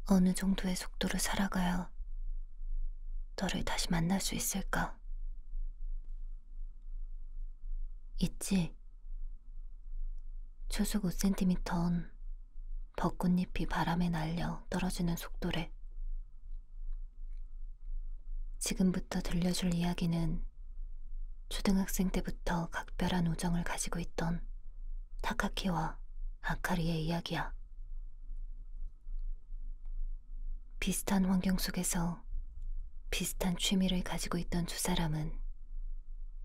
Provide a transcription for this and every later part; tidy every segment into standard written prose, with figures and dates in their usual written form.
어느 정도의 속도로 살아가야 너를 다시 만날 수 있을까? 있지. 초속 5cm는 벚꽃잎이 바람에 날려 떨어지는 속도래. 지금부터 들려줄 이야기는 초등학생 때부터 각별한 우정을 가지고 있던 타카키와 아카리의 이야기야. 비슷한 환경 속에서 비슷한 취미를 가지고 있던 두 사람은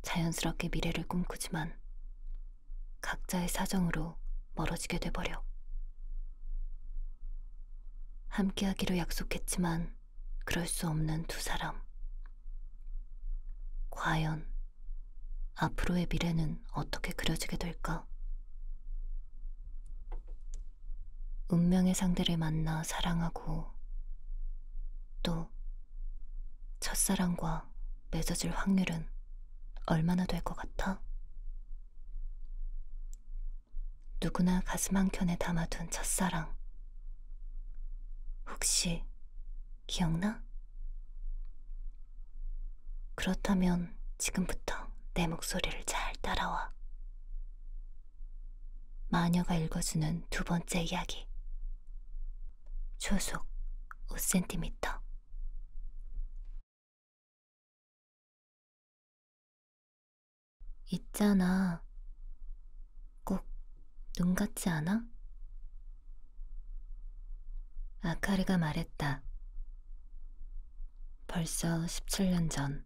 자연스럽게 미래를 꿈꾸지만 각자의 사정으로 멀어지게 돼버려. 함께하기로 약속했지만 그럴 수 없는 두 사람. 과연 앞으로의 미래는 어떻게 그려지게 될까? 운명의 상대를 만나 사랑하고 또 첫사랑과 맺어질 확률은 얼마나 될 것 같아? 누구나 가슴 한켠에 담아둔 첫사랑. 혹시 기억나? 그렇다면 지금부터 내 목소리를 잘 따라와. 마녀가 읽어주는 두 번째 이야기. 초속 5cm. 있잖아. 꼭 눈 같지 않아? 아카리가 말했다. 벌써 17년 전.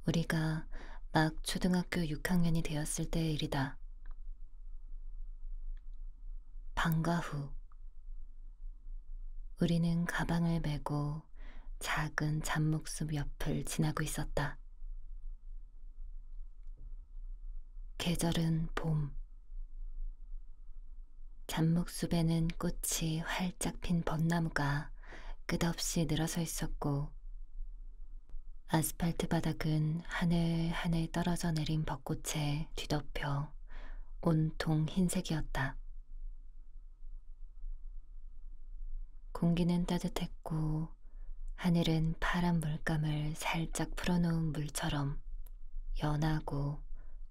우리가 막 초등학교 6학년이 되었을 때의 일이다. 방과 후 우리는 가방을 메고 작은 잡목숲 옆을 지나고 있었다. 계절은 봄. 잡목숲에는 꽃이 활짝 핀 벚나무가 끝없이 늘어서 있었고 아스팔트 바닥은 하늘하늘 떨어져 내린 벚꽃에 뒤덮여 온통 흰색이었다. 공기는 따뜻했고 하늘은 파란 물감을 살짝 풀어놓은 물처럼 연하고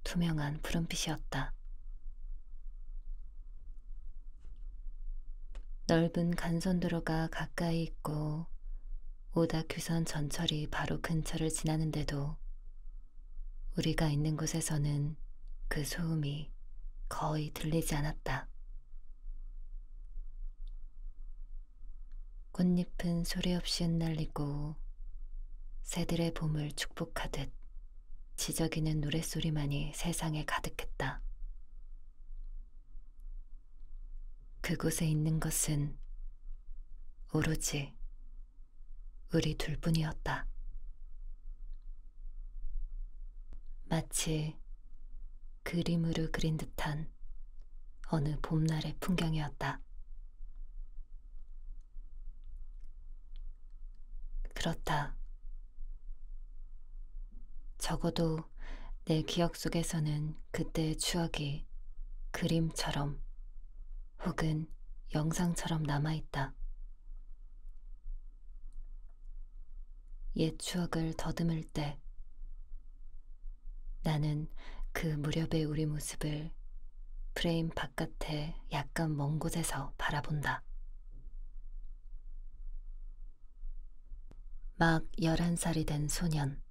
투명한 푸른빛이었다. 넓은 간선도로가 가까이 있고 오다큐선 전철이 바로 근처를 지나는데도 우리가 있는 곳에서는 그 소음이 거의 들리지 않았다. 꽃잎은 소리 없이 흩날리고 새들의 봄을 축복하듯 지저귀는 노랫소리만이 세상에 가득했다. 그곳에 있는 것은 오로지 우리 둘뿐이었다. 마치 그림으로 그린 듯한 어느 봄날의 풍경이었다. 그렇다. 적어도 내 기억 속에서는 그때의 추억이 그림처럼 혹은 영상처럼 남아있다. 옛 추억을 더듬을 때 나는 그 무렵의 우리 모습을 프레임 바깥에 약간 먼 곳에서 바라본다. 막 11살이 된 소년.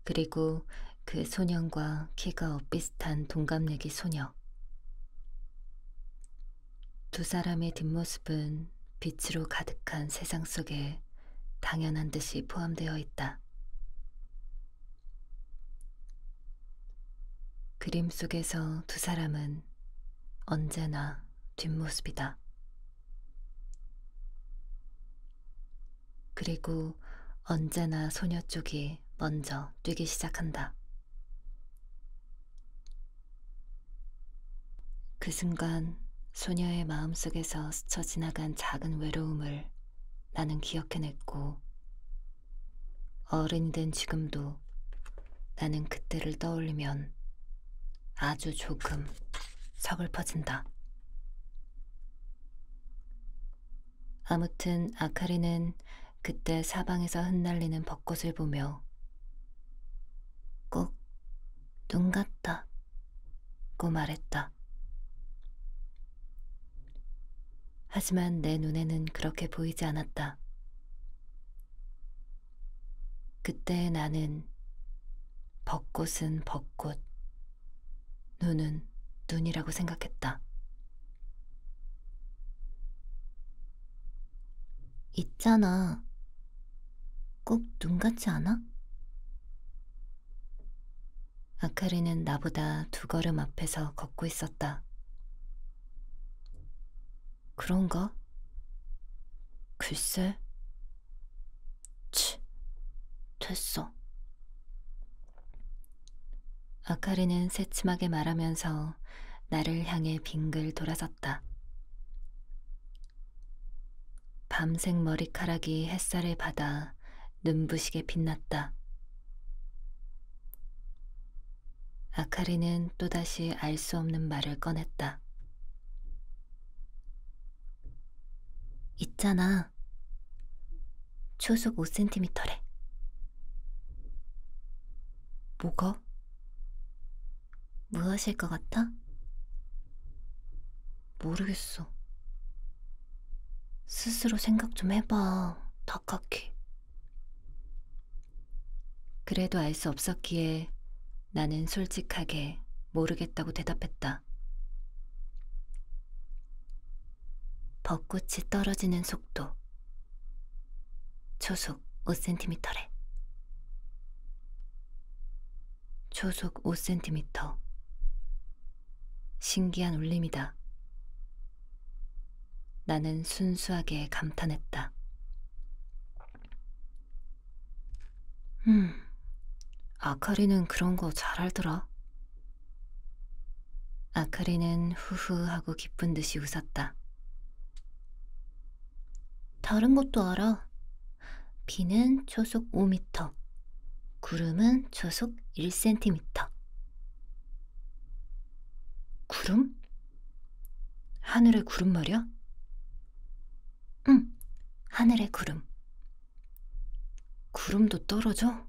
그리고 그 소년과 키가 엇비슷한 동갑내기 소녀. 두 사람의 뒷모습은 빛으로 가득한 세상 속에 당연한 듯이 포함되어 있다. 그림 속에서 두 사람은 언제나 뒷모습이다. 그리고 언제나 소녀 쪽이 먼저 뛰기 시작한다. 그 순간 소녀의 마음속에서 스쳐 지나간 작은 외로움을 나는 기억해냈고 어른이 된 지금도 나는 그때를 떠올리면 아주 조금 서글퍼진다. 아무튼 아카리는 그때 사방에서 흩날리는 벚꽃을 보며 꼭 눈 같다 고 말했다. 하지만 내 눈에는 그렇게 보이지 않았다. 그때 나는 벚꽃은 벚꽃, 눈은 눈이라고 생각했다. 있잖아. 꼭 눈 같지 않아? 아카리는 나보다 2걸음 앞에서 걷고 있었다. 그런가? 글쎄. 치, 됐어. 아카리는 새침하게 말하면서 나를 향해 빙글 돌아섰다. 밤색 머리카락이 햇살을 받아 눈부시게 빛났다. 아카리는 또다시 알 수 없는 말을 꺼냈다. 있잖아. 초속 5cm래. 뭐가? 무엇일 것 같아? 모르겠어. 스스로 생각 좀 해봐. 타카키. 그래도 알 수 없었기에 나는 솔직하게 모르겠다고 대답했다. 벚꽃이 떨어지는 속도. 초속 5cm래. 초속 5cm. 신기한 울림이다. 나는 순수하게 감탄했다. 아카리는 그런 거 잘 알더라. 아카리는 후후 하고 기쁜 듯이 웃었다. 다른 것도 알아. 비는 초속 5m, 구름은 초속 1cm. 구름? 하늘의 구름 말이야? 응, 하늘의 구름. 구름도 떨어져?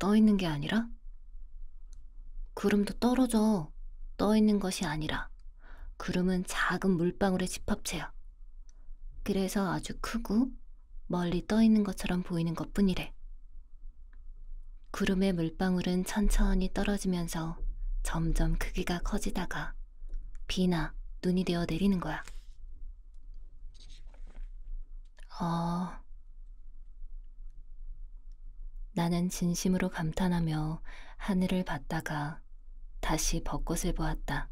떠 있는 게 아니라? 구름도 떨어져. 떠 있는 것이 아니라. 구름은 작은 물방울의 집합체야. 그래서 아주 크고 멀리 떠 있는 것처럼 보이는 것뿐이래. 구름의 물방울은 천천히 떨어지면서 점점 크기가 커지다가 비나 눈이 되어 내리는 거야. 나는 진심으로 감탄하며 하늘을 봤다가 다시 벚꽃을 보았다.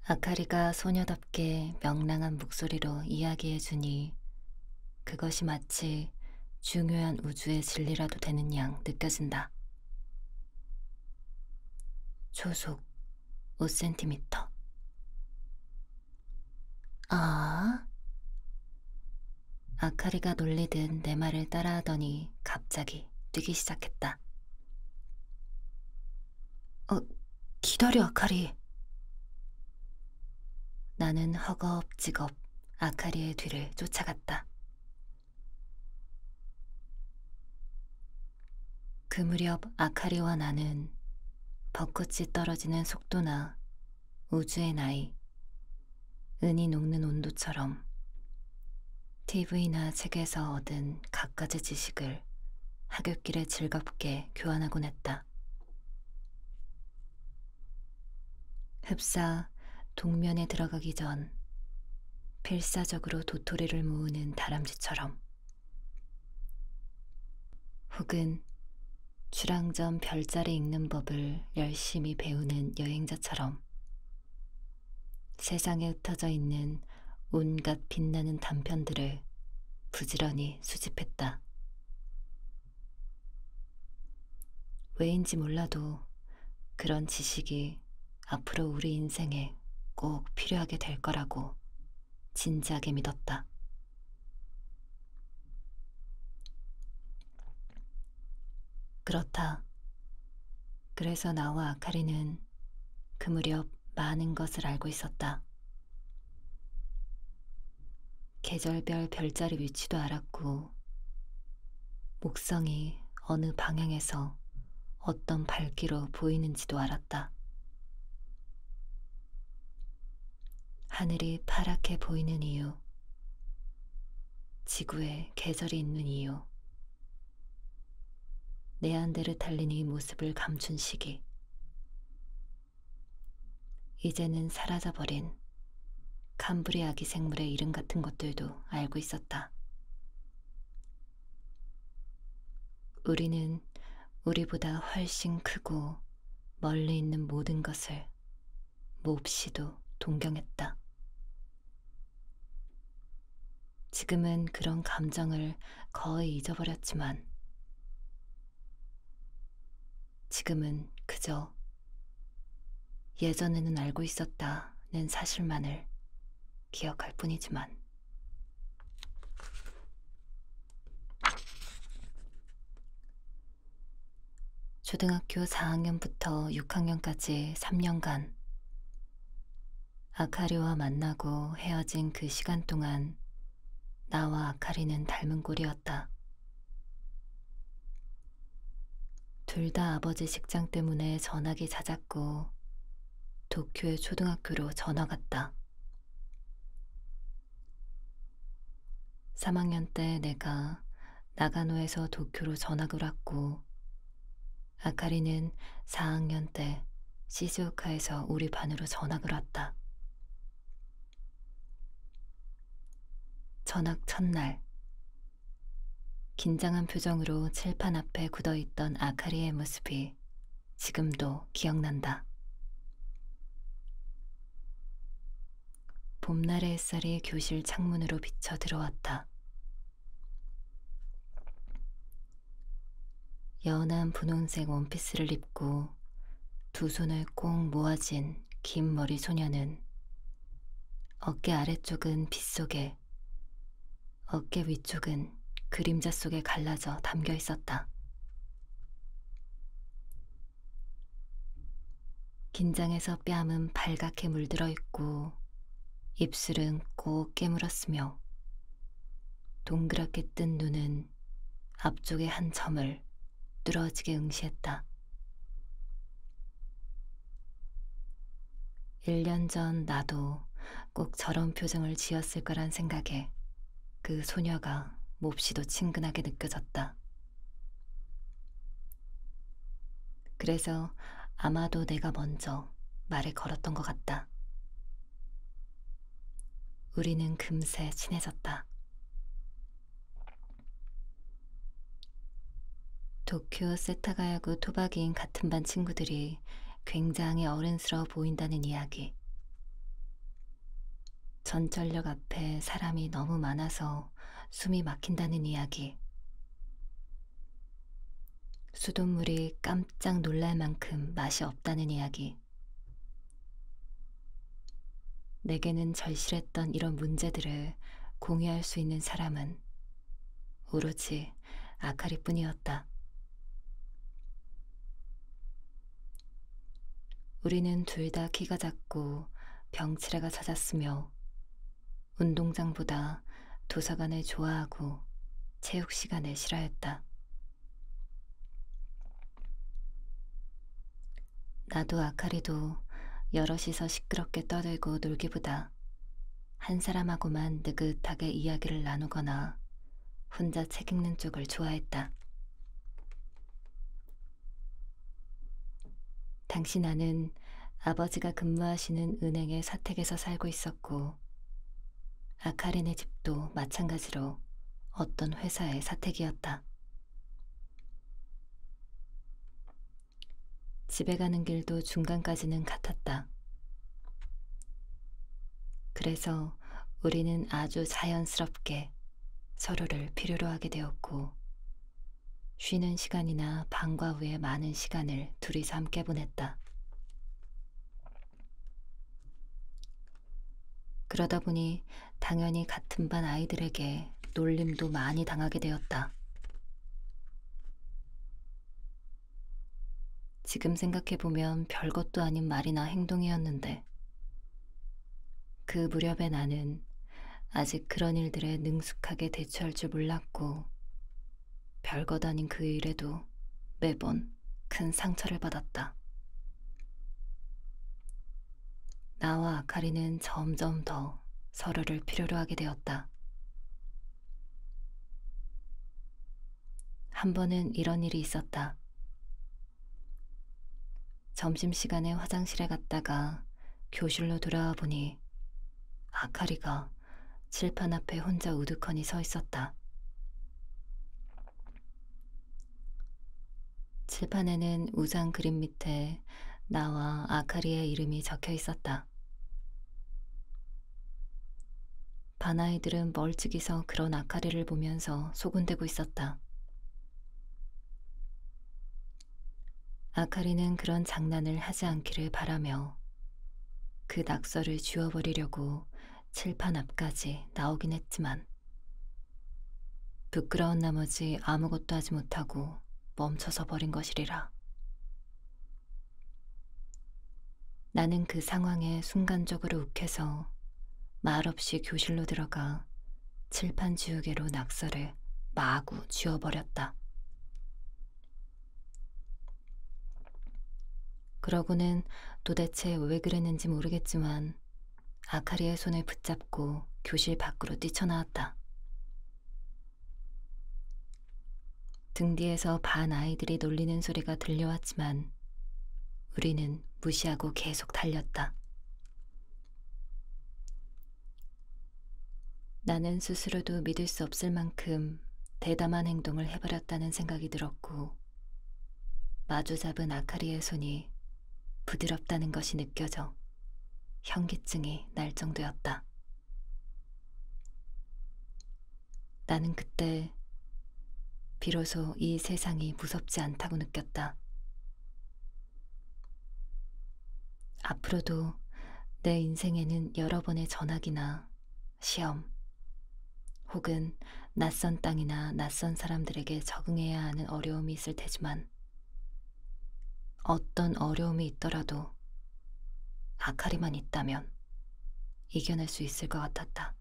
아카리가 소녀답게 명랑한 목소리로 이야기해주니 그것이 마치 중요한 우주의 진리라도 되는 양 느껴진다. 초속 5cm. 아? 아카리가 놀리듯 내 말을 따라하더니 갑자기 뛰기 시작했다. 기다려, 아카리. 나는 허겁지겁 아카리의 뒤를 쫓아갔다. 그 무렵 아카리와 나는 벚꽃이 떨어지는 속도나 우주의 나이, 은이 녹는 온도처럼 TV나 책에서 얻은 갖가지 지식을 하굣길에 즐겁게 교환하곤 했다. 흡사 동면에 들어가기 전 필사적으로 도토리를 모으는 다람쥐처럼, 혹은 주랑점 별자리 읽는 법을 열심히 배우는 여행자처럼 세상에 흩어져 있는 온갖 빛나는 단편들을 부지런히 수집했다. 왜인지 몰라도 그런 지식이 앞으로 우리 인생에 꼭 필요하게 될 거라고 진지하게 믿었다. 그렇다. 그래서 나와 아카리는 그 무렵 많은 것을 알고 있었다. 계절별 별자리 위치도 알았고, 목성이 어느 방향에서 어떤 밝기로 보이는지도 알았다. 하늘이 파랗게 보이는 이유, 지구에 계절이 있는 이유, 네안데르탈린이 모습을 감춘 시기, 이제는 사라져버린 캄브리 아기 생물의 이름 같은 것들도 알고 있었다. 우리는 우리보다 훨씬 크고 멀리 있는 모든 것을 몹시도 동경했다. 지금은 그런 감정을 거의 잊어버렸지만, 지금은 그저 예전에는 알고 있었다는 사실만을 기억할 뿐이지만. 초등학교 4학년부터 6학년까지 3년간 아카리와 만나고 헤어진 그 시간 동안 나와 아카리는 닮은 꼴이었다. 둘 다 아버지 직장 때문에 전학이 잦았고 도쿄의 초등학교로 전학 갔다. 3학년 때 내가 나가노에서 도쿄로 전학을 왔고, 아카리는 4학년 때 시즈오카에서 우리 반으로 전학을 왔다. 전학 첫날, 긴장한 표정으로 칠판 앞에 굳어있던 아카리의 모습이 지금도 기억난다. 봄날의 햇살이 교실 창문으로 비쳐 들어왔다. 연한 분홍색 원피스를 입고 두 손을 꼭 모아진 긴 머리 소녀는 어깨 아래쪽은 빗속에, 어깨 위쪽은 그림자 속에 갈라져 담겨 있었다. 긴장해서 뺨은 발갛게 물들어 있고 입술은 꼭 깨물었으며 동그랗게 뜬 눈은 앞쪽의 한 점을 뚫어지게 응시했다. 1년 전 나도 꼭 저런 표정을 지었을 거란 생각에 그 소녀가 몹시도 친근하게 느껴졌다. 그래서 아마도 내가 먼저 말을 걸었던 것 같다. 우리는 금세 친해졌다. 도쿄 세타가야구 토박이인 같은 반 친구들이 굉장히 어른스러워 보인다는 이야기, 전철역 앞에 사람이 너무 많아서 숨이 막힌다는 이야기, 수돗물이 깜짝 놀랄 만큼 맛이 없다는 이야기. 내게는 절실했던 이런 문제들을 공유할 수 있는 사람은 오로지 아카리뿐이었다. 우리는 둘 다 키가 작고 병치레가 잦았으며 운동장보다 도서관을 좋아하고 체육 시간을 싫어했다. 나도 아카리도 여럿이서 시끄럽게 떠들고 놀기보다 한 사람하고만 느긋하게 이야기를 나누거나 혼자 책 읽는 쪽을 좋아했다. 당시 나는 아버지가 근무하시는 은행의 사택에서 살고 있었고, 아카리네 집도 마찬가지로 어떤 회사의 사택이었다. 집에 가는 길도 중간까지는 같았다. 그래서 우리는 아주 자연스럽게 서로를 필요로 하게 되었고, 쉬는 시간이나 방과 후에 많은 시간을 둘이서 함께 보냈다. 그러다 보니 당연히 같은 반 아이들에게 놀림도 많이 당하게 되었다. 지금 생각해보면 별것도 아닌 말이나 행동이었는데, 그 무렵에 나는 아직 그런 일들에 능숙하게 대처할 줄 몰랐고 별것 아닌 그 일에도 매번 큰 상처를 받았다. 나와 아카리는 점점 더 서로를 필요로 하게 되었다. 한 번은 이런 일이 있었다. 점심시간에 화장실에 갔다가 교실로 돌아와 보니 아카리가 칠판 앞에 혼자 우두커니 서 있었다. 칠판에는 우산 그림 밑에 나와 아카리의 이름이 적혀 있었다. 반 아이들은 멀찍이 서 그런 아카리를 보면서 소곤대고 있었다. 아카리는 그런 장난을 하지 않기를 바라며 그 낙서를 지워버리려고 칠판 앞까지 나오긴 했지만 부끄러운 나머지 아무것도 하지 못하고 멈춰서 버린 것이리라. 나는 그 상황에 순간적으로 욱해서 말없이 교실로 들어가 칠판 지우개로 낙서를 마구 지워버렸다. 그러고는 도대체 왜 그랬는지 모르겠지만 아카리의 손을 붙잡고 교실 밖으로 뛰쳐나왔다. 등 뒤에서 반 아이들이 놀리는 소리가 들려왔지만 우리는 무시하고 계속 달렸다. 나는 스스로도 믿을 수 없을 만큼 대담한 행동을 해버렸다는 생각이 들었고 마주 잡은 아카리의 손이 부드럽다는 것이 느껴져 현기증이 날 정도였다. 나는 그때 비로소 이 세상이 무섭지 않다고 느꼈다. 앞으로도 내 인생에는 여러 번의 전학이나 시험 혹은 낯선 땅이나 낯선 사람들에게 적응해야 하는 어려움이 있을 테지만 어떤 어려움이 있더라도 아카리만 있다면 이겨낼 수 있을 것 같았다.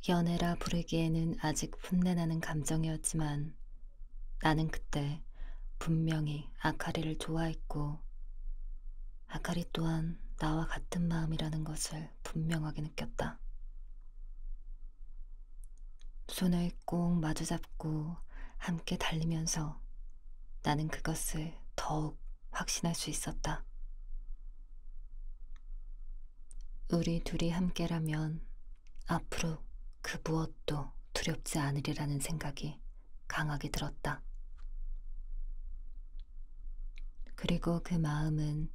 연애라 부르기에는 아직 풋내나는 감정이었지만 나는 그때 분명히 아카리를 좋아했고 아카리 또한 나와 같은 마음이라는 것을 분명하게 느꼈다. 손을 꼭 마주잡고 함께 달리면서 나는 그것을 더욱 확신할 수 있었다. 우리 둘이 함께라면 앞으로 그 무엇도 두렵지 않으리라는 생각이 강하게 들었다. 그리고 그 마음은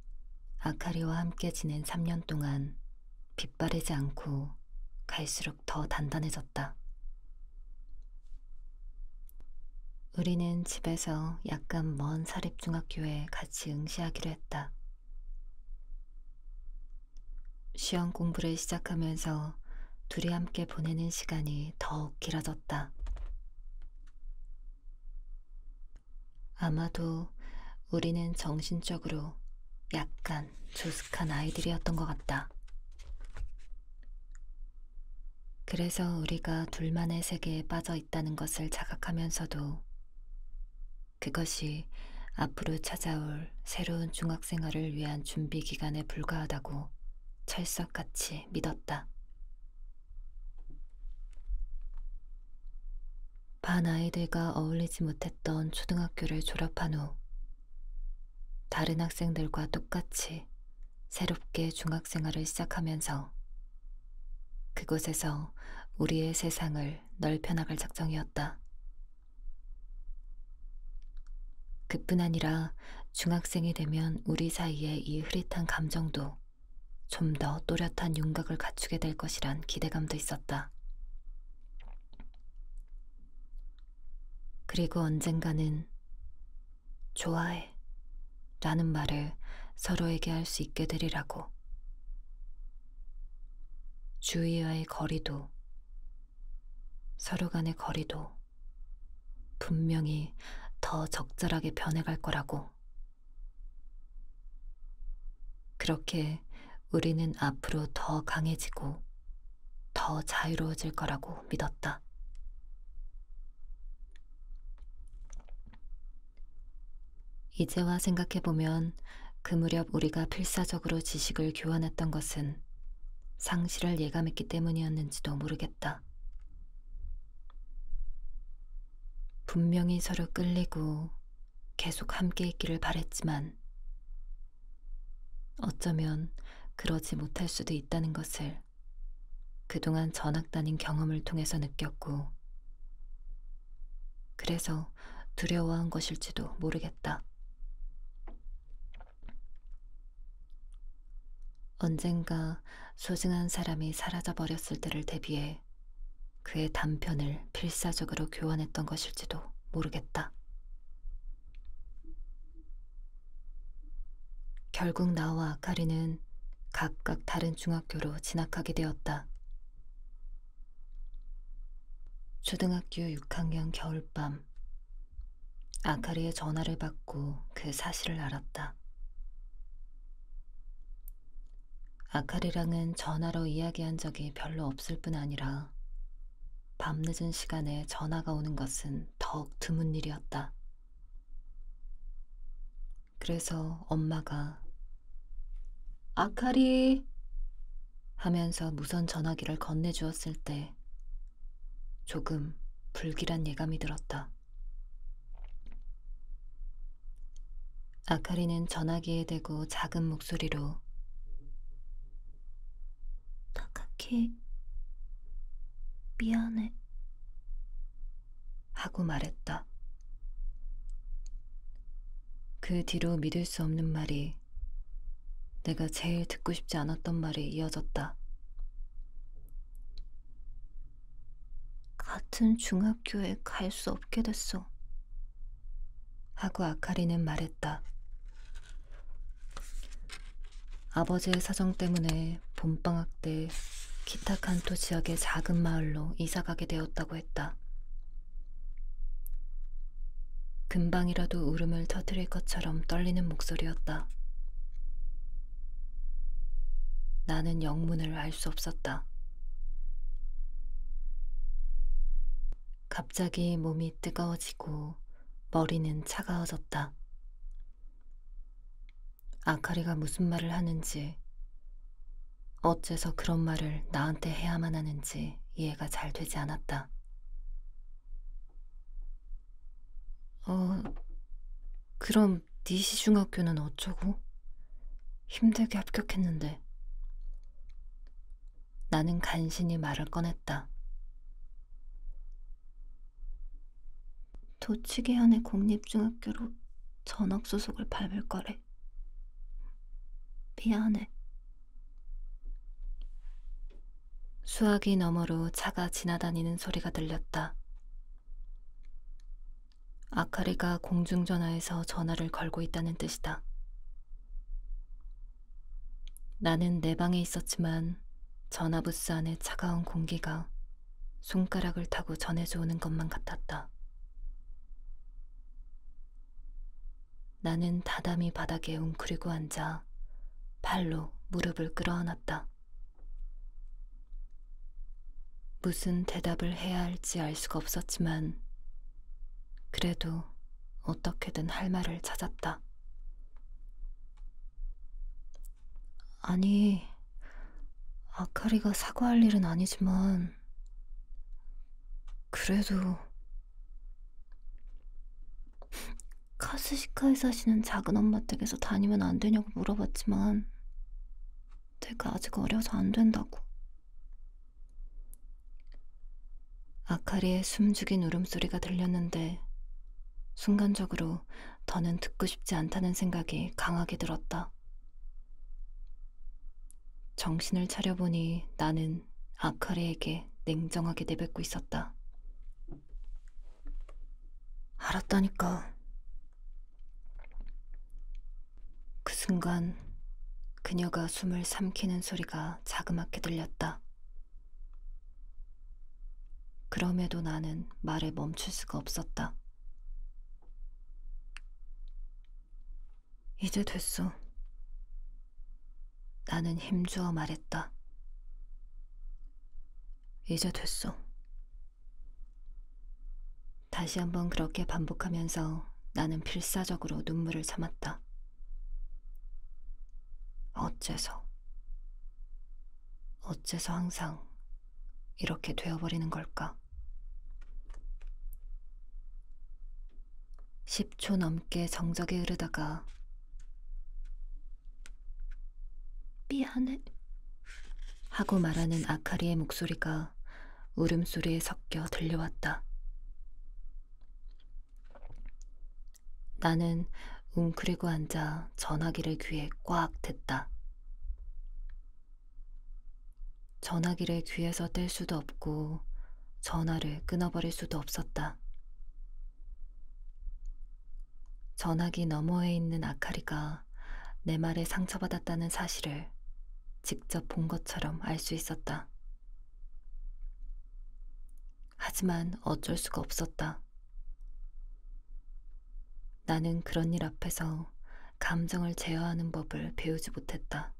아카리와 함께 지낸 3년 동안 빗바르지 않고 갈수록 더 단단해졌다. 우리는 집에서 약간 먼 사립중학교에 같이 응시하기로 했다. 시험 공부를 시작하면서 둘이 함께 보내는 시간이 더욱 길어졌다. 아마도 우리는 정신적으로 약간 조숙한 아이들이었던 것 같다. 그래서 우리가 둘만의 세계에 빠져 있다는 것을 자각하면서도 그것이 앞으로 찾아올 새로운 중학생활을 위한 준비 기간에 불과하다고 철석같이 믿었다. 반 아이들과 어울리지 못했던 초등학교를 졸업한 후 다른 학생들과 똑같이 새롭게 중학생활을 시작하면서 그곳에서 우리의 세상을 넓혀나갈 작정이었다. 그뿐 아니라 중학생이 되면 우리 사이의 이 흐릿한 감정도 좀 더 또렷한 윤곽을 갖추게 될 것이란 기대감도 있었다. 그리고 언젠가는 좋아해 라는 말을 서로에게 할 수 있게 되리라고. 주위와의 거리도 서로 간의 거리도 분명히 더 적절하게 변해갈 거라고. 그렇게 우리는 앞으로 더 강해지고 더 자유로워질 거라고 믿었다. 이제와 생각해보면 그 무렵 우리가 필사적으로 지식을 교환했던 것은 상실을 예감했기 때문이었는지도 모르겠다. 분명히 서로 끌리고 계속 함께 있기를 바랬지만 어쩌면 그러지 못할 수도 있다는 것을 그동안 전학 다닌 경험을 통해서 느꼈고, 그래서 두려워한 것일지도 모르겠다. 언젠가 소중한 사람이 사라져버렸을 때를 대비해 그의 단편을 필사적으로 교환했던 것일지도 모르겠다. 결국 나와 아카리는 각각 다른 중학교로 진학하게 되었다. 초등학교 6학년 겨울밤, 아카리의 전화를 받고 그 사실을 알았다. 아카리랑은 전화로 이야기한 적이 별로 없을 뿐 아니라 밤늦은 시간에 전화가 오는 것은 더욱 드문 일이었다. 그래서 엄마가 아카리 하면서 무선 전화기를 건네주었을 때 조금 불길한 예감이 들었다. 아카리는 전화기에 대고 작은 목소리로 타카키, 미안해 하고 말했다. 그 뒤로 믿을 수 없는 말이, 내가 제일 듣고 싶지 않았던 말이 이어졌다. 같은 중학교에 갈 수 없게 됐어 하고 아카리는 말했다. 아버지의 사정 때문에 봄방학 때 키타칸토 지역의 작은 마을로 이사가게 되었다고 했다. 금방이라도 울음을 터뜨릴 것처럼 떨리는 목소리였다. 나는 영문을 알 수 없었다. 갑자기 몸이 뜨거워지고 머리는 차가워졌다. 아카리가 무슨 말을 하는지, 어째서 그런 말을 나한테 해야만 하는지 이해가 잘 되지 않았다. 그럼 니시 중학교는 어쩌고? 힘들게 합격했는데. 나는 간신히 말을 꺼냈다. 도치계현의 공립중학교로 전학 소속을 밟을 거래. 미안해. 수화기 너머로 차가 지나다니는 소리가 들렸다. 아카리가 공중전화에서 전화를 걸고 있다는 뜻이다. 나는 내 방에 있었지만 전화부스 안의 차가운 공기가 손가락을 타고 전해져 오는 것만 같았다. 나는 다담이 바닥에 웅크리고 앉아 발로 무릎을 끌어안았다. 무슨 대답을 해야 할지 알 수가 없었지만 그래도 어떻게든 할 말을 찾았다. 아니, 아카리가 사과할 일은 아니지만 그래도 카스시카에 사시는 작은 엄마 댁에서 다니면 안 되냐고 물어봤지만 내가 아직 어려서 안 된다고. 아카리의 숨죽인 울음소리가 들렸는데 순간적으로 더는 듣고 싶지 않다는 생각이 강하게 들었다. 정신을 차려보니 나는 아카리에게 냉정하게 내뱉고 있었다. 알았다니까. 그 순간 그녀가 숨을 삼키는 소리가 자그맣게 들렸다. 그럼에도 나는 말을 멈출 수가 없었다. 이제 됐어. 나는 힘주어 말했다. 이제 됐어. 다시 한번 그렇게 반복하면서 나는 필사적으로 눈물을 참았다. 어째서 항상 이렇게 되어버리는 걸까? 10초 넘게 정적이 흐르다가 미안해 하고 말하는 아카리의 목소리가 울음소리에 섞여 들려왔다. 나는 웅크리고 앉아 전화기를 귀에 꽉 댔다. 전화기를 귀에서 뗄 수도 없고 전화를 끊어버릴 수도 없었다. 전화기 너머에 있는 아카리가 내 말에 상처받았다는 사실을 직접 본 것처럼 알 수 있었다. 하지만 어쩔 수가 없었다. 나는 그런 일 앞에서 감정을 제어하는 법을 배우지 못했다.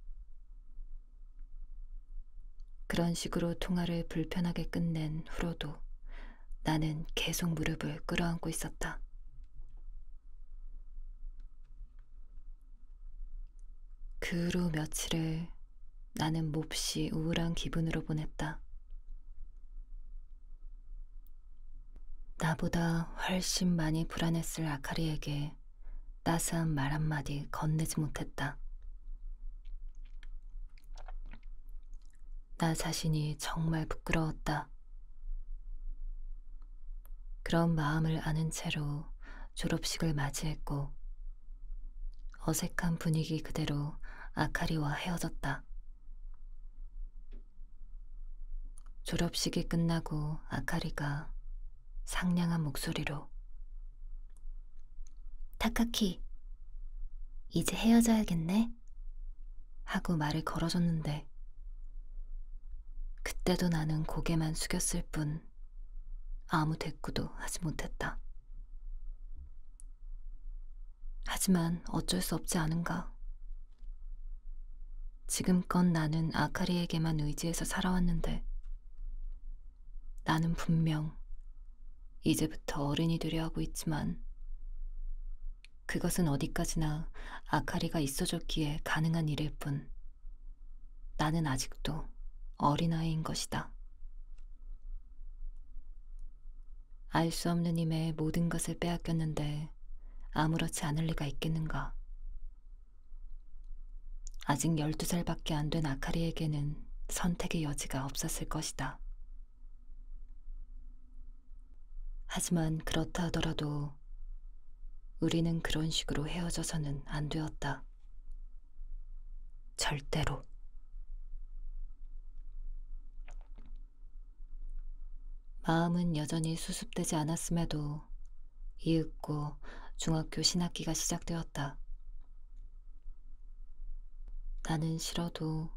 그런 식으로 통화를 불편하게 끝낸 후로도 나는 계속 무릎을 끌어안고 있었다. 그 후로 며칠을 나는 몹시 우울한 기분으로 보냈다. 나보다 훨씬 많이 불안했을 아카리에게 따스한 말 한마디 건네지 못했다. 나 자신이 정말 부끄러웠다. 그런 마음을 아는 채로 졸업식을 맞이했고 어색한 분위기 그대로 아카리와 헤어졌다. 졸업식이 끝나고 아카리가 상냥한 목소리로 타카키, 이제 헤어져야겠네? 하고 말을 걸어줬는데 그때도 나는 고개만 숙였을 뿐 아무 대꾸도 하지 못했다. 하지만 어쩔 수 없지 않은가. 지금껏 나는 아카리에게만 의지해서 살아왔는데 나는 분명 이제부터 어른이 되려 하고 있지만 그것은 어디까지나 아카리가 있어줬기에 가능한 일일 뿐 나는 아직도 어린아이인 것이다. 알 수 없는 힘에 모든 것을 빼앗겼는데 아무렇지 않을 리가 있겠는가. 아직 12살밖에 안 된 아카리에게는 선택의 여지가 없었을 것이다. 하지만 그렇다 하더라도 우리는 그런 식으로 헤어져서는 안 되었다. 절대로. 마음은 여전히 수습되지 않았음에도 이윽고 중학교 신학기가 시작되었다. 나는 싫어도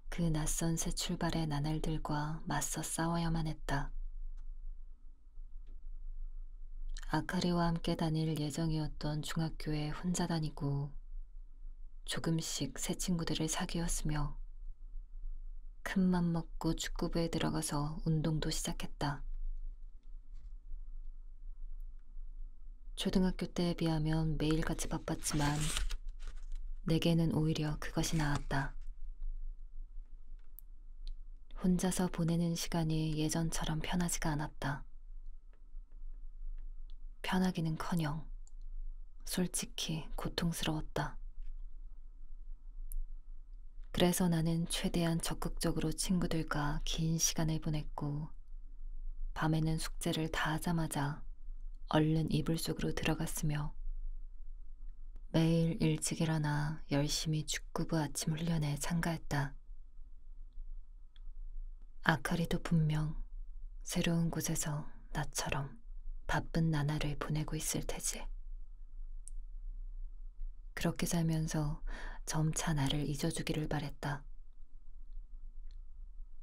그 낯선 새 출발의 나날들과 맞서 싸워야만 했다. 아카리와 함께 다닐 예정이었던 중학교에 혼자 다니고 조금씩 새 친구들을 사귀었으며 큰맘 먹고 축구부에 들어가서 운동도 시작했다. 초등학교 때에 비하면 매일같이 바빴지만 내게는 오히려 그것이 나았다. 혼자서 보내는 시간이 예전처럼 편하지가 않았다. 편하기는커녕 솔직히 고통스러웠다. 그래서 나는 최대한 적극적으로 친구들과 긴 시간을 보냈고 밤에는 숙제를 다 하자마자 얼른 이불 속으로 들어갔으며 매일 일찍 일어나 열심히 축구부 아침 훈련에 참가했다. 아카리도 분명 새로운 곳에서 나처럼 바쁜 나날을 보내고 있을 테지. 그렇게 살면서 점차 나를 잊어주기를 바랬다.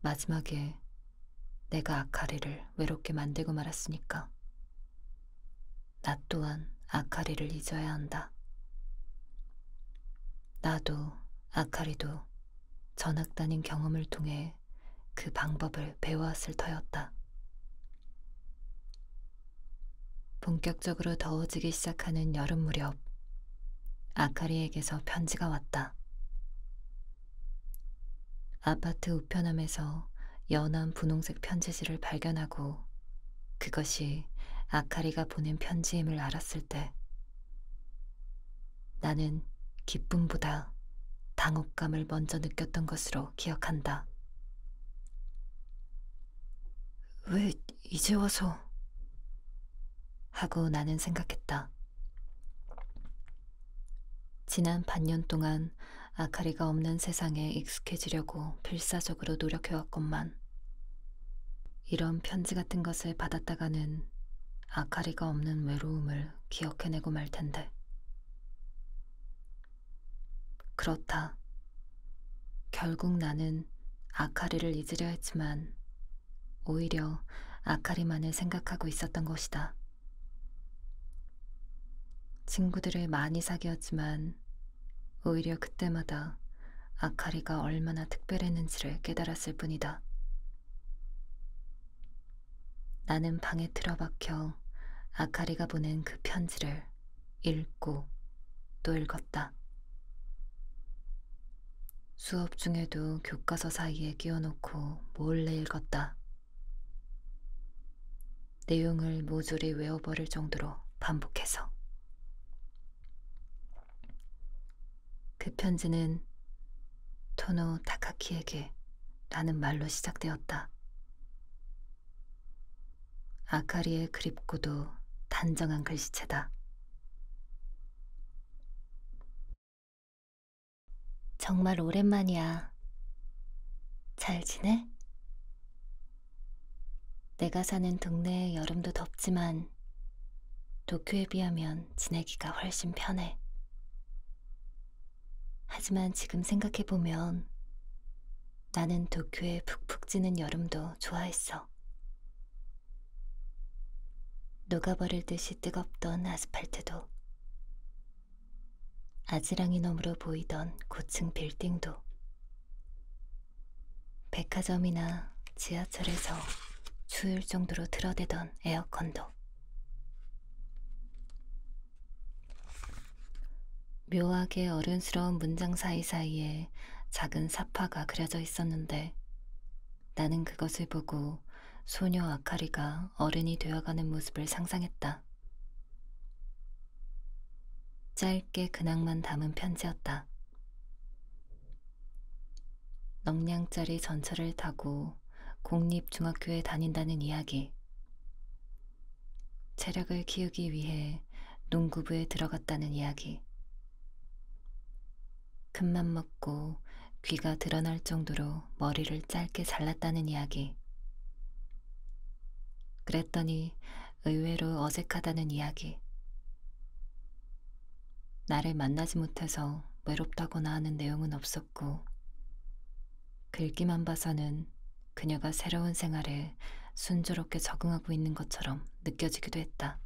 마지막에 내가 아카리를 외롭게 만들고 말았으니까 나 또한 아카리를 잊어야 한다. 나도 아카리도 전학다닌 경험을 통해 그 방법을 배워왔을 터였다. 본격적으로 더워지기 시작하는 여름 무렵 아카리에게서 편지가 왔다. 아파트 우편함에서 연한 분홍색 편지지를 발견하고 그것이 아카리가 보낸 편지임을 알았을 때 나는 기쁨보다 당혹감을 먼저 느꼈던 것으로 기억한다. 왜 이제 와서? 하고 나는 생각했다. 지난 반년 동안 아카리가 없는 세상에 익숙해지려고 필사적으로 노력해왔건만 이런 편지 같은 것을 받았다가는 아카리가 없는 외로움을 기억해내고 말 텐데. 그렇다. 결국 나는 아카리를 잊으려 했지만 오히려 아카리만을 생각하고 있었던 것이다. 친구들을 많이 사귀었지만 오히려 그때마다 아카리가 얼마나 특별했는지를 깨달았을 뿐이다. 나는 방에 틀어박혀 아카리가 보낸 그 편지를 읽고 또 읽었다. 수업 중에도 교과서 사이에 끼워놓고 몰래 읽었다. 내용을 모조리 외워버릴 정도로 반복해서. 그 편지는 토노 타카키에게 라는 말로 시작되었다. 아카리의 그립고도 단정한 글씨체다. 정말 오랜만이야. 잘 지내? 내가 사는 동네의 여름도 덥지만 도쿄에 비하면 지내기가 훨씬 편해. 하지만 지금 생각해보면 나는 도쿄의 푹푹 찌는 여름도 좋아했어. 녹아버릴 듯이 뜨겁던 아스팔트도, 아지랑이 너머로 보이던 고층 빌딩도, 백화점이나 지하철에서 추울 정도로 틀어대던 에어컨도. 묘하게 어른스러운 문장 사이사이에 작은 사파가 그려져 있었는데 나는 그것을 보고 소녀 아카리가 어른이 되어가는 모습을 상상했다. 짧게 근황만 담은 편지였다. 넉냥짜리 전철을 타고 공립중학교에 다닌다는 이야기. 체력을 키우기 위해 농구부에 들어갔다는 이야기. 큰맘 먹고 귀가 드러날 정도로 머리를 짧게 잘랐다는 이야기. 그랬더니 의외로 어색하다는 이야기. 나를 만나지 못해서 외롭다거나 하는 내용은 없었고 글귀만 봐서는 그녀가 새로운 생활에 순조롭게 적응하고 있는 것처럼 느껴지기도 했다.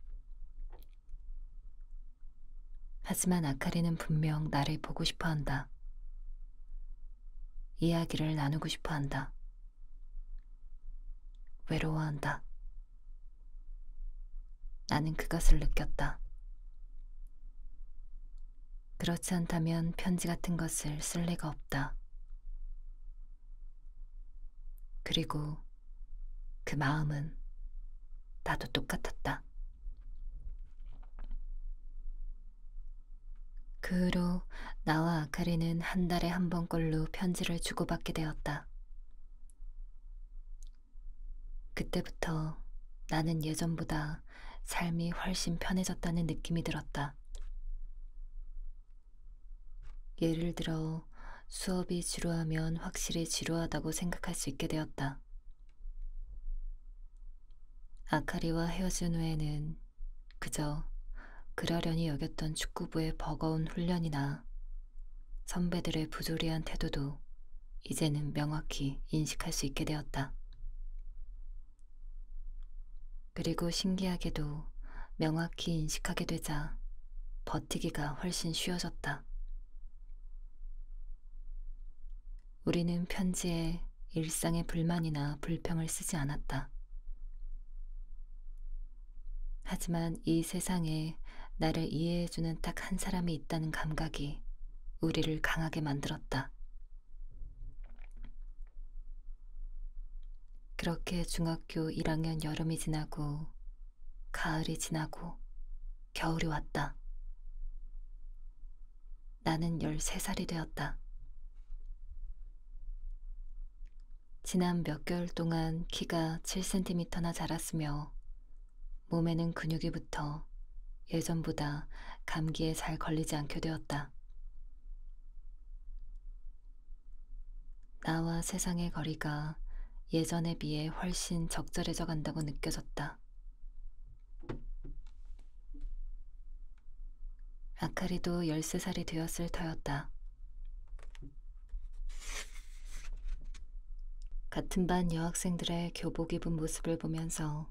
하지만 아카리는 분명 나를 보고 싶어 한다. 이야기를 나누고 싶어 한다. 외로워한다. 나는 그것을 느꼈다. 그렇지 않다면 편지 같은 것을 쓸 리가 없다. 그리고 그 마음은 나도 똑같았다. 그 후로 나와 아카리는 한 달에 한 번꼴로 편지를 주고받게 되었다. 그때부터 나는 예전보다 삶이 훨씬 편해졌다는 느낌이 들었다. 예를 들어 수업이 지루하면 확실히 지루하다고 생각할 수 있게 되었다. 아카리와 헤어진 후에는 그저 그러려니 여겼던 축구부의 버거운 훈련이나 선배들의 부조리한 태도도 이제는 명확히 인식할 수 있게 되었다. 그리고 신기하게도 명확히 인식하게 되자 버티기가 훨씬 쉬워졌다. 우리는 편지에 일상의 불만이나 불평을 쓰지 않았다. 하지만 이 세상에 나를 이해해주는 딱 한 사람이 있다는 감각이 우리를 강하게 만들었다. 그렇게 중학교 1학년 여름이 지나고 가을이 지나고 겨울이 왔다. 나는 13살이 되었다. 지난 몇 개월 동안 키가 7cm나 자랐으며 몸에는 근육이 붙어 예전보다 감기에 잘 걸리지 않게 되었다. 나와 세상의 거리가 예전에 비해 훨씬 적절해져 간다고 느껴졌다. 아카리도 13살이 되었을 터였다. 같은 반 여학생들의 교복 입은 모습을 보면서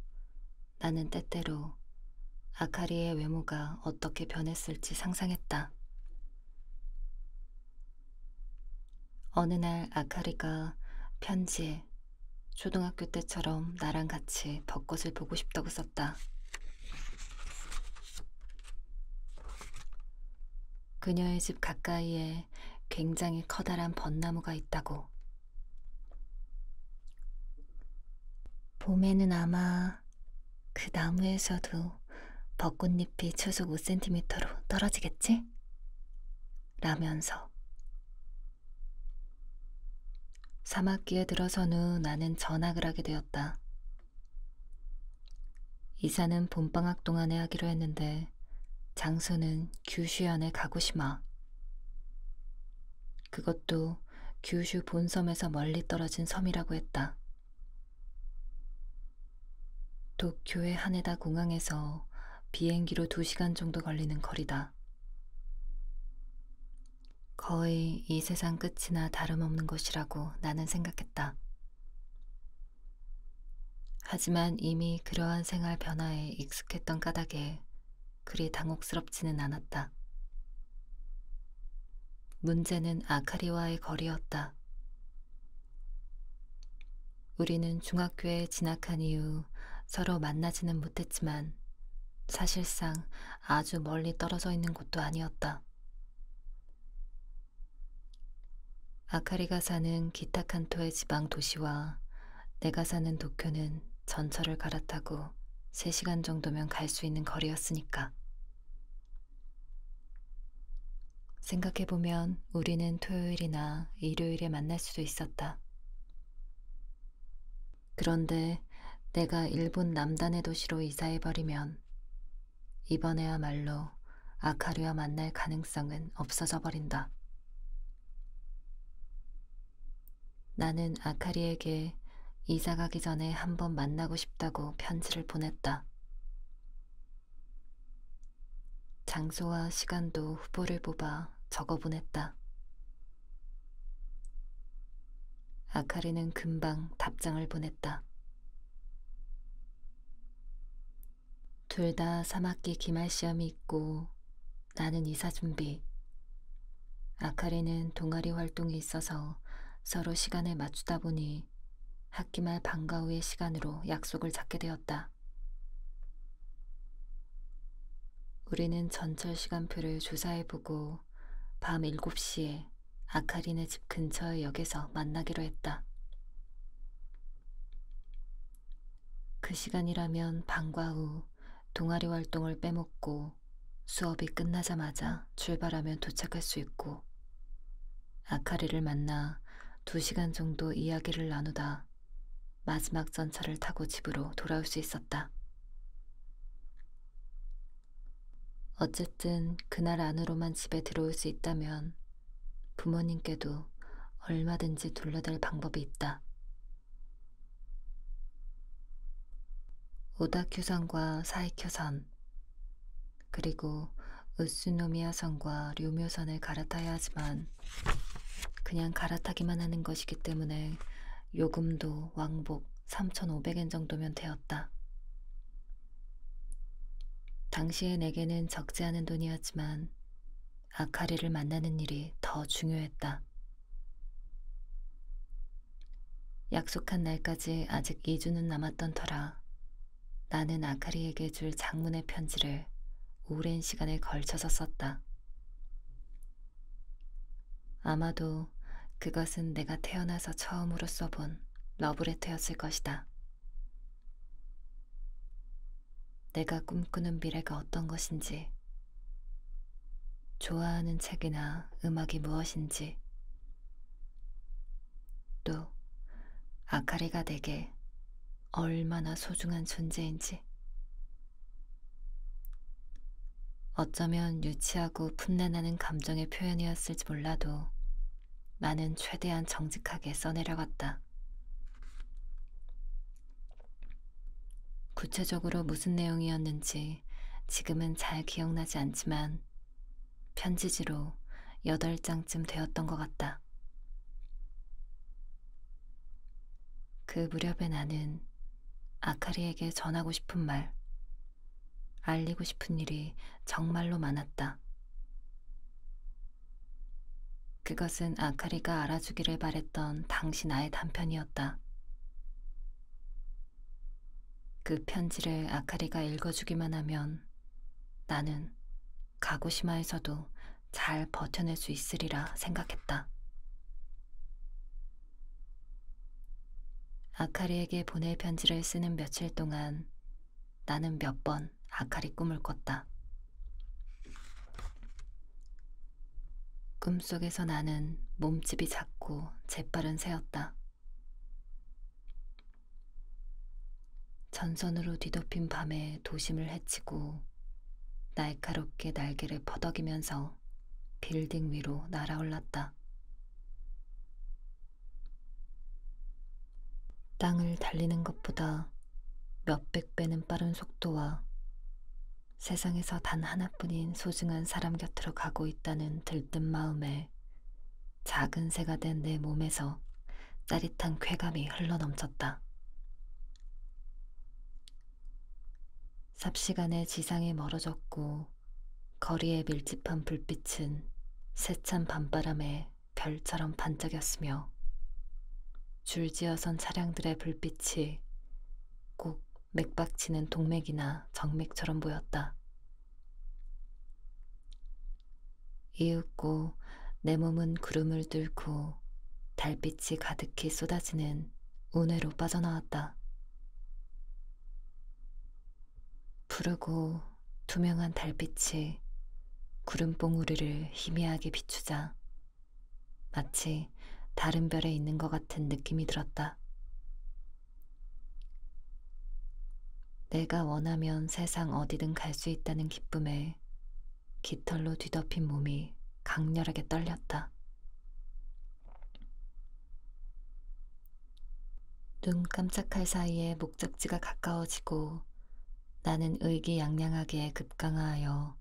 나는 때때로 아카리의 외모가 어떻게 변했을지 상상했다. 어느 날 아카리가 편지에 초등학교 때처럼 나랑 같이 벚꽃을 보고 싶다고 썼다. 그녀의 집 가까이에 굉장히 커다란 벚나무가 있다고. 봄에는 아마 그 나무에서도 벚꽃잎이 초속 5cm로 떨어지겠지? 라면서. 3학기에 들어선 후 나는 전학을 하게 되었다. 이사는 봄방학 동안에 하기로 했는데 장소는 규슈현의 가고시마. 그것도 규슈 본섬에서 멀리 떨어진 섬이라고 했다. 도쿄의 하네다 공항에서 비행기로 2시간 정도 걸리는 거리다. 거의 이 세상 끝이나 다름없는 곳이라고 나는 생각했다. 하지만 이미 그러한 생활 변화에 익숙했던 까닭에 그리 당혹스럽지는 않았다. 문제는 아카리와의 거리였다. 우리는 중학교에 진학한 이후 서로 만나지는 못했지만 사실상 아주 멀리 떨어져 있는 곳도 아니었다. 아카리가 사는 기타칸토의 지방 도시와 내가 사는 도쿄는 전철을 갈아타고 3시간 정도면 갈 수 있는 거리였으니까. 생각해보면 우리는 토요일이나 일요일에 만날 수도 있었다. 그런데 내가 일본 남단의 도시로 이사해버리면 이번에야말로 아카리와 만날 가능성은 없어져 버린다. 나는 아카리에게 이사 가기 전에 한번 만나고 싶다고 편지를 보냈다. 장소와 시간도 후보를 뽑아 적어 보냈다. 아카리는 금방 답장을 보냈다. 둘 다 3학기 기말 시험이 있고 나는 이사 준비. 아카리는 동아리 활동이 있어서 서로 시간을 맞추다 보니 학기 말 방과 후의 시간으로 약속을 잡게 되었다. 우리는 전철 시간표를 조사해보고 밤 7시에 아카리네 집 근처의 역에서 만나기로 했다. 그 시간이라면 방과 후 동아리 활동을 빼먹고 수업이 끝나자마자 출발하면 도착할 수 있고 아카리를 만나 2시간 정도 이야기를 나누다 마지막 전철을 타고 집으로 돌아올 수 있었다. 어쨌든 그날 안으로만 집에 들어올 수 있다면 부모님께도 얼마든지 둘러댈 방법이 있다. 오다큐선과 사이큐선 그리고 으스노미야선과 료묘선을 갈아타야 하지만 그냥 갈아타기만 하는 것이기 때문에 요금도 왕복 3,500엔 정도면 되었다. 당시에 내게는 적지 않은 돈이었지만, アカリ를 만나는 일이 더 중요했다. 약속한 날까지 아직 2주는 남았던 터라 나는 아카리에게 줄 장문의 편지를 오랜 시간에 걸쳐서 썼다. 아마도 그것은 내가 태어나서 처음으로 써본 러브레터였을 것이다. 내가 꿈꾸는 미래가 어떤 것인지, 좋아하는 책이나 음악이 무엇인지, 또 아카리가 내게 얼마나 소중한 존재인지. 어쩌면 유치하고 풋내나는 감정의 표현이었을지 몰라도 나는 최대한 정직하게 써내려갔다. 구체적으로 무슨 내용이었는지 지금은 잘 기억나지 않지만 편지지로 8장쯤 되었던 것 같다. 그 무렵에 나는 아카리에게 전하고 싶은 말, 알리고 싶은 일이 정말로 많았다. 그것은 아카리가 알아주기를 바랬던 당시 나의 단편이었다. 그 편지를 아카리가 읽어주기만 하면 나는 가고시마에서도 잘 버텨낼 수 있으리라 생각했다. 아카리에게 보낼 편지를 쓰는 며칠 동안 나는 몇 번 아카리 꿈을 꿨다. 꿈속에서 나는 몸집이 작고 재빠른 새였다. 전선으로 뒤덮인 밤에 도심을 헤치고 날카롭게 날개를 퍼덕이면서 빌딩 위로 날아올랐다. 땅을 달리는 것보다 몇백 배는 빠른 속도와 세상에서 단 하나뿐인 소중한 사람 곁으로 가고 있다는 들뜬 마음에 작은 새가 된 내 몸에서 짜릿한 쾌감이 흘러넘쳤다. 삽시간에 지상이 멀어졌고 거리의 밀집한 불빛은 세찬 밤바람에 별처럼 반짝였으며 줄지어선 차량들의 불빛이 꼭 맥박치는 동맥이나 정맥처럼 보였다. 이윽고 내 몸은 구름을 뚫고 달빛이 가득히 쏟아지는 운해로 빠져나왔다. 푸르고 투명한 달빛이 구름봉우리를 희미하게 비추자 마치 다른 별에 있는 것 같은 느낌이 들었다. 내가 원하면 세상 어디든 갈 수 있다는 기쁨에 깃털로 뒤덮인 몸이 강렬하게 떨렸다. 눈 깜짝할 사이에 목적지가 가까워지고 나는 의기양양하게 급강하여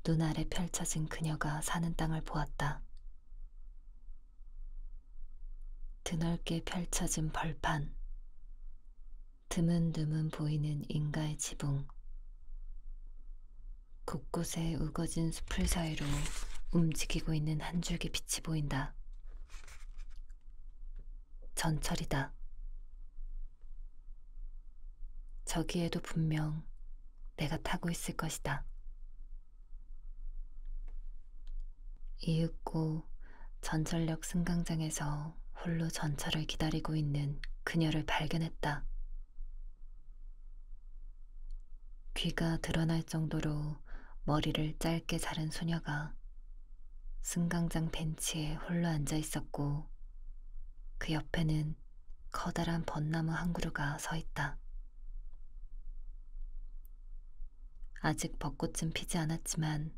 눈 아래 펼쳐진 그녀가 사는 땅을 보았다. 드넓게 펼쳐진 벌판, 드문드문 보이는 인가의 지붕, 곳곳에 우거진 숲을 사이로 움직이고 있는 한 줄기 빛이 보인다. 전철이다. 저기에도 분명 내가 타고 있을 것이다. 이윽고 전철역 승강장에서 홀로 전철을 기다리고 있는 그녀를 발견했다. 귀가 드러날 정도로 머리를 짧게 자른 소녀가 승강장 벤치에 홀로 앉아 있었고 그 옆에는 커다란 벚나무 한 그루가 서 있다. 아직 벚꽃은 피지 않았지만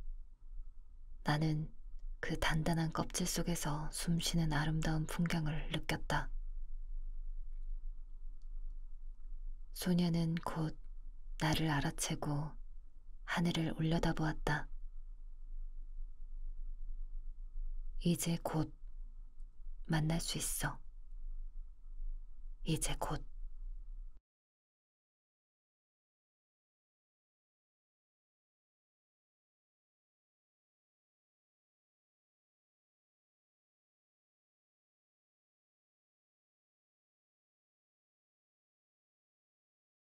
나는 그 단단한 껍질 속에서 숨쉬는 아름다운 풍경을 느꼈다. 소녀는 곧 나를 알아채고 하늘을 올려다보았다. 이제 곧 만날 수 있어. 이제 곧.